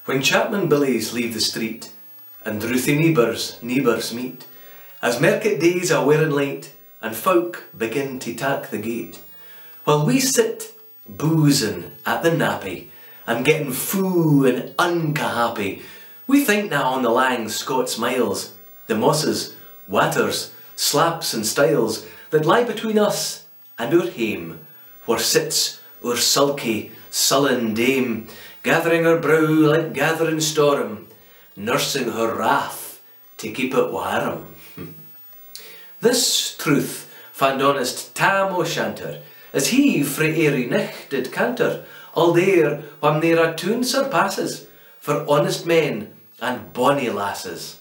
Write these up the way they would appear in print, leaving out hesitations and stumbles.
When Chapman billies leave the street, and drouthy neighbours meet, as market days are wearing late, and folk begin to tak the gate, while we sit boozing at the nappy, and getting fou and unca-happy, we think now on the lang Scots miles, the mosses, waters, slaps and stiles, that lie between us and our hame, where sits our sulky, sullen dame, gathering her brow like gathering storm, nursing her wrath to keep it warm. This truth fand honest Tam o' Shanter, as he frae airy nicht did canter, all there wham ne'er a tune surpasses, for honest men and bonny lasses.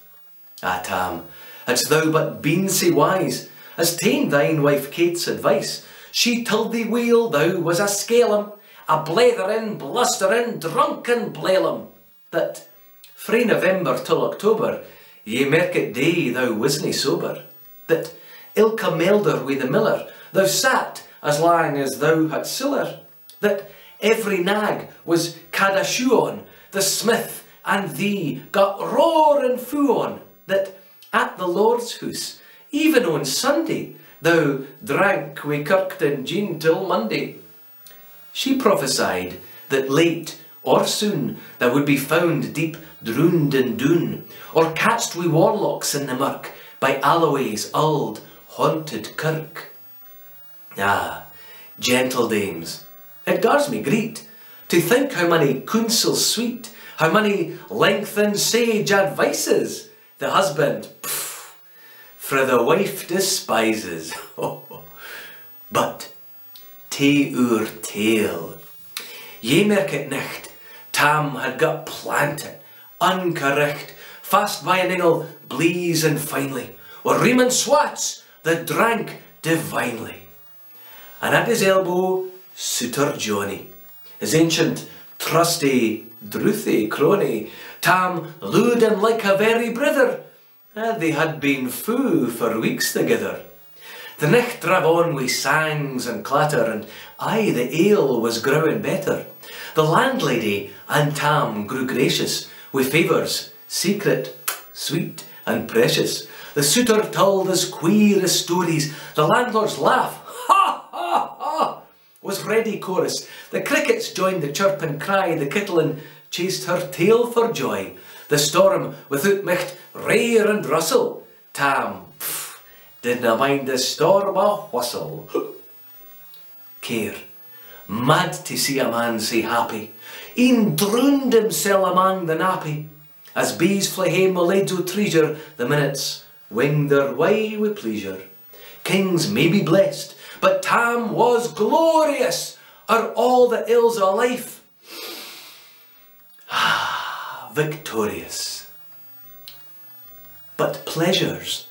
Ah, Tam, hadst thou but been sae wise, as ta'en thine wife Kate's advice, she told thee weel thou was a scalum, a bletherin, blusterin, drunken blalem, that frae November till October, ye market day thou wasna sober, that ilka melder wi the miller, thou sat as lang as thou had siller, that every nag was cad a shoe on, the smith and thee got roaring fou on, that at the Lord's house, even on Sunday, thou drank wi Kirkton Jean till Monday. She prophesied that late or soon thou would be found deep drooned in doon, or catched wi warlocks in the murk by Alloway's auld haunted kirk. Ah, gentle dames, it gars me greet to think how many counsels sweet, how many lengthened sage advices the husband, frae the wife despises. But tae oor tale. Ye merk it nicht, Tam had got planted, uncorrect, fast by an ingle, bleeze and finely, or Riemann swats that drank divinely. And at his elbow, Suitor Johnny, his ancient, trusty, drouthy crony, Tam looed him like a very brither, and they had been fou for weeks together. The nicht drav on wi sangs and clatter, and aye, the ale was growing better. The landlady and Tam grew gracious, wi favours, secret, sweet and precious. The suitor told as queer as stories, the landlord's laugh, ha ha ha, was ready chorus. The crickets joined the chirp and cry, the kittlin chased her tail for joy. The storm without micht rear and rustle, Tam didna mind the storm a whistle. Care, mad to see a man sae happy, e'en drooned himsel amang the nappy. As bees fly hame o' laids o' treasure, the minutes wing their way wi' pleasure. Kings may be blessed, but Tam was glorious, o'er all the ills o' life. Victorious. But pleasures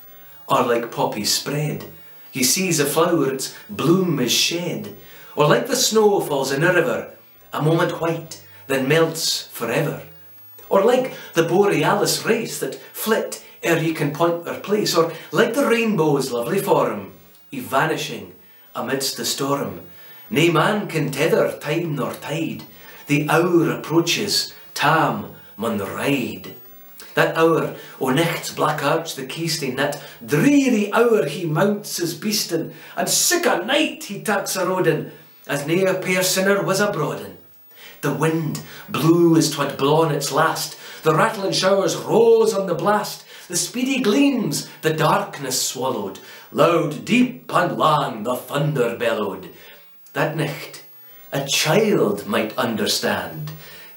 are like poppies spread. Ye sees a flower, its bloom is shed, or like the snow falls in a river, a moment white, then melts forever. Or like the borealis race that flit ere ye can point their place, or like the rainbow's lovely form, evanishing amidst the storm. Nae man can tether time nor tide, the hour approaches, Tam mun ride. That hour o' nicht's black arch the keystane, that dreary hour he mounts his beastin', and sic a night he taks a rodin, as ne'er pair sinner was abroadin'. The wind blew as 'twad blawn its last, the rattling showers rose on the blast, the speedy gleams the darkness swallowed, loud, deep and lang the thunder bellowed. That nicht a child might understand,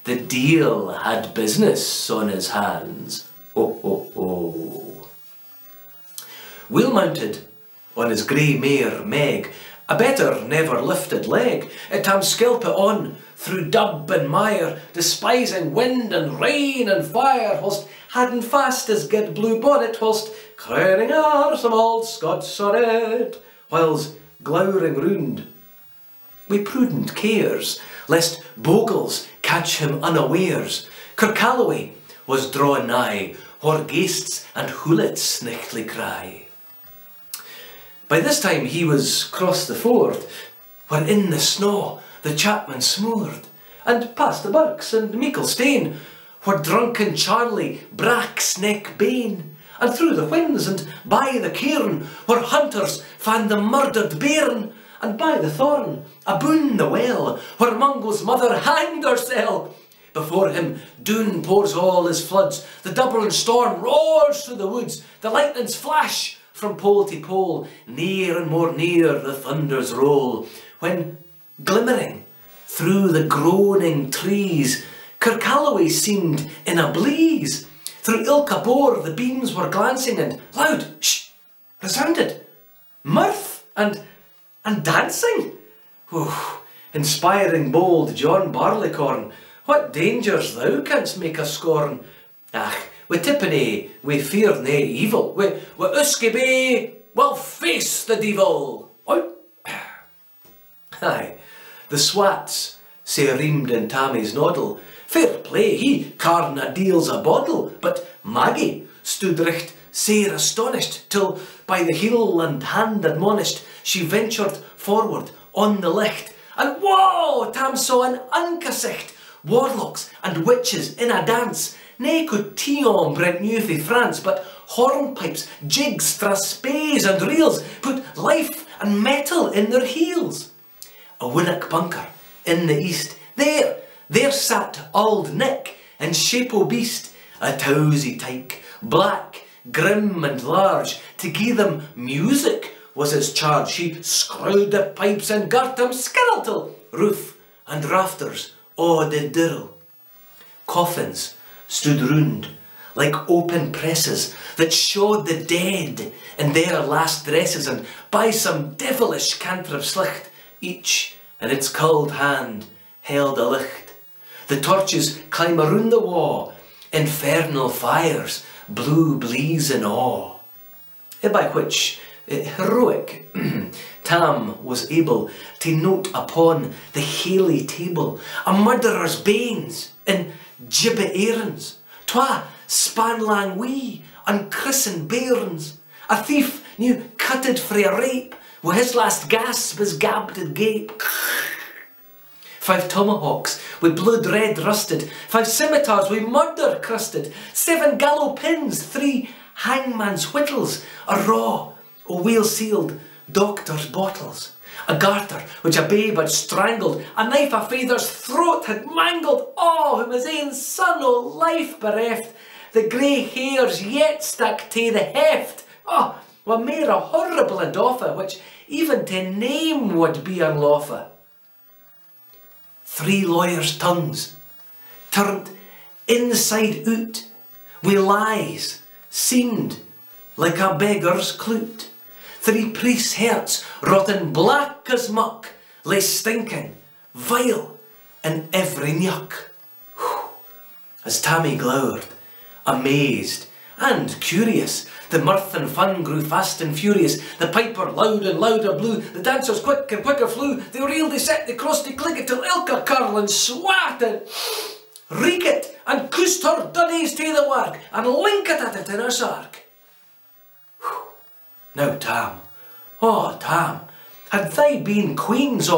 the deil had business on his hands. Ho ho ho. Weel mounted on his grey mare Meg, a better never lifted leg, Tam skelpit on through dub and mire, despising wind and rain and fire, whilst hadden fast his gid blue bonnet, whilst crowning are some old Scots sonnet, whiles glowering round wi prudent cares, lest bogles catch him unawares. Kirkalloway was drawn nigh, whore ghasts and hoolits nichtly cry. By this time he was crossed the ford, where in the snow the chapman smoored, and past the birks and meikle stane, where drunken Charlie bracks neck bane, and through the whins and by the cairn, where hunters fan the murdered bairn, and by the thorn, aboon the well, where Mungo's mother hanged hersel. Before him, Doon pours all his floods, the Dublin storm roars through the woods, the lightnings flash from pole to pole, near and more near the thunders roll, when, glimmering through the groaning trees, Kirkalloway seemed in a blaze. Through ilka bore the beams were glancing, and loud, resounded mirth and dancing. Inspiring bold John Barleycorn, what dangers thou canst make us scorn. Ach, we tippany, we fear nae evil, we usky be, we'll face the devil. Aye, the swats say reamed in Tammy's noddle. Fair play, he carna deals a boddle, but Maggie stood richt sair astonished, till by the heel and hand admonished, she ventured forward on the licht, and whoa, Tam saw an uncasicht, warlocks and witches in a dance. Nae could Tion brent new fae France, but hornpipes, jigs, traspays and reels put life and metal in their heels. A winnock bunker in the east, there sat Auld Nick in shape o' beast, a towsy tyke, black, grim and large. To gie them music was his charge. She screwed the pipes and gart them skirl till roof and rafters a' did dirl. Coffins stood round like open presses that showed the dead in their last dresses, and by some devilish cantrip slicht, each in its cold hand held a licht. The torches climb around the wa', infernal fires blue blazing awe. By which heroic Tam was able to note upon the haly table a murderer's banes in gibbet airns, twa span lang wee unchristened bairns, a thief new cutted frae a rape, wi' his last gasp his gab did gape. 5 tomahawks with blood red rusted, 5 scimitars with murder crusted, 7 gallow pins, 3 hangman's whittles, a raw o' whale sealed doctor's bottles, a garter which a babe had strangled, a knife a father's throat had mangled, whom his ain son o' life bereft, the grey hairs yet stuck to the heft. What mair a horrible and offa, which even to name would be unlawful. 3 lawyers' tongues, turned inside out, wi' lies, seemed like a beggar's clout. 3 priests' hearts, rotten black as muck, lay stinking, vile, in every nyuck. As Tammy glowered, amazed and curious, the mirth and fun grew fast and furious. The piper loud and louder blew, the dancers quick and quicker flew. They reeled, they set, they crossed, they clicked till ilka curl and swat and reek it and coosed her dunnies to the work and linket at it in her sark. Now Tam, Tam, had they been queens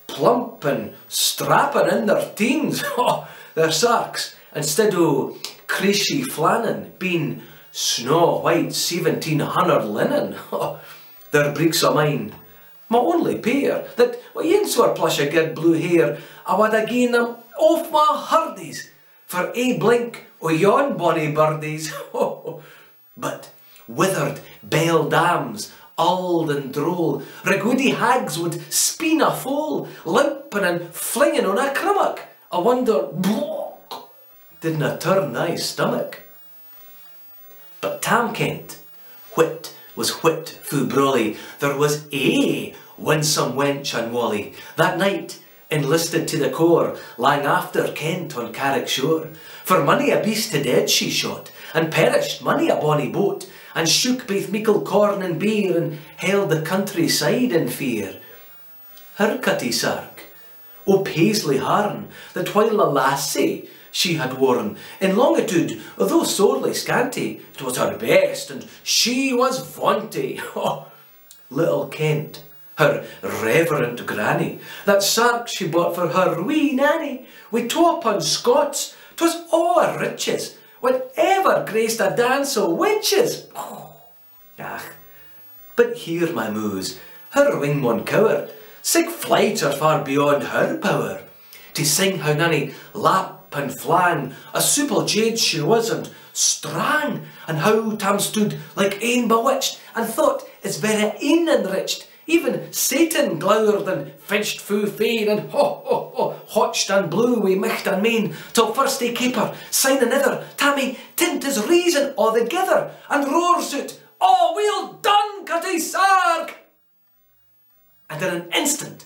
plump and strapping in their teens, their sarks, instead o' creasy flannin, been snow white 1700 linen, their breeks o' mine, my only pair, that ance were plush o' good blue hair, I wad ha gi'en them off my hardies for a blink o' yon bonny birdies. But withered beldams, auld and droll, rigwoody hags would speen a foal, limping and flinging on a crummock. I wonder, didna turn thy stomach. But Tam kent, whit was whit fu brawly, there was winsome wench on Wally, that night enlisted to the core, lang after Kent on Carrick shore. For many a beast to dead she shot, and perished many a bonny boat, and shook baith meikle corn and beer, and held the countryside in fear. Her cutty sark, o' paisley harn, that while a lassie she had worn, in longitude, though sorely scanty, it was her best, and she was vaunty. Little Kent, her reverent granny, that sark she bought for her wee nanny, wi' 2 pund Scots, 'Twas a' riches, whatever graced a dance o' witches. Ah, but hear my moos, her wing maun cower, sic flights are far beyond her power. To sing how Nanny lap and flang, a supple jade she was and strang, and how Tam stood like ane bewitched, and thought his very een enriched. Even Satan glowered and finched fu fain, and hotched and blew wi' micht and main, till first he caper, sign another, Tammy tint his reason altogether, and roars out, "Oh, well done, Cutty Sark!" And in an instant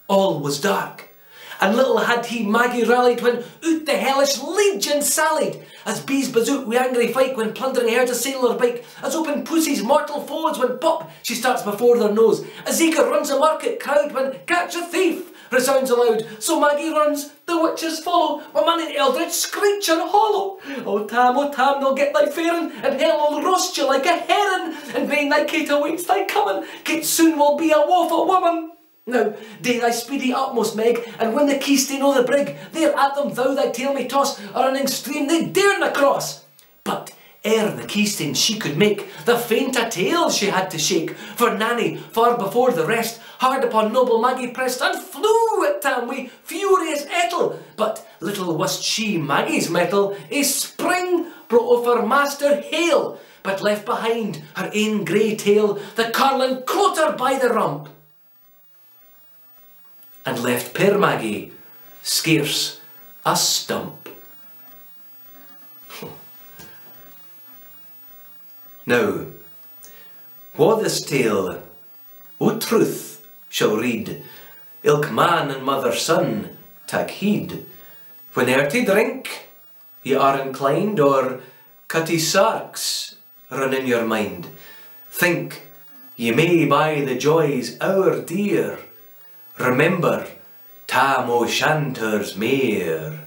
all was dark, and little had he Maggie rallied when out the hellish legion sallied, as bees bazoot wi' angry fight when plundering heard a sailor bike, as open pussies mortal foes when pop she starts before their nose, as eager runs a market crowd when catch a thief resounds aloud. So Maggie runs, the witches follow, with man in eldritch screech and hollow. O Tam, they'll get thy faring, and hell will roast you like a heron. In vain thy Kate awaits thy coming, Kate soon will be a woeful woman. Now, do thy speedy utmost, Meg, and when the key stain o' the brig, there at them thou thy tail may toss, a running stream they darena cross. But ere the key stain she could make, the faint a tail she had to shake, for Nanny, far before the rest, hard upon noble Maggie pressed, and flew at Tam wi' furious ettle. But little wist she Maggie's mettle, a spring brought off her master hale, but left behind her ain grey tail, the curling clotter by the rump, and left puir Maggie scarce a stump. Now, wha this tale o' truth shall read, ilk man and mother son tak heed. Whene'er to drink ye are inclined, or Cutty Sarks run in your mind, think ye may buy the joys our dear. Remember Tam o' Shanter's mare.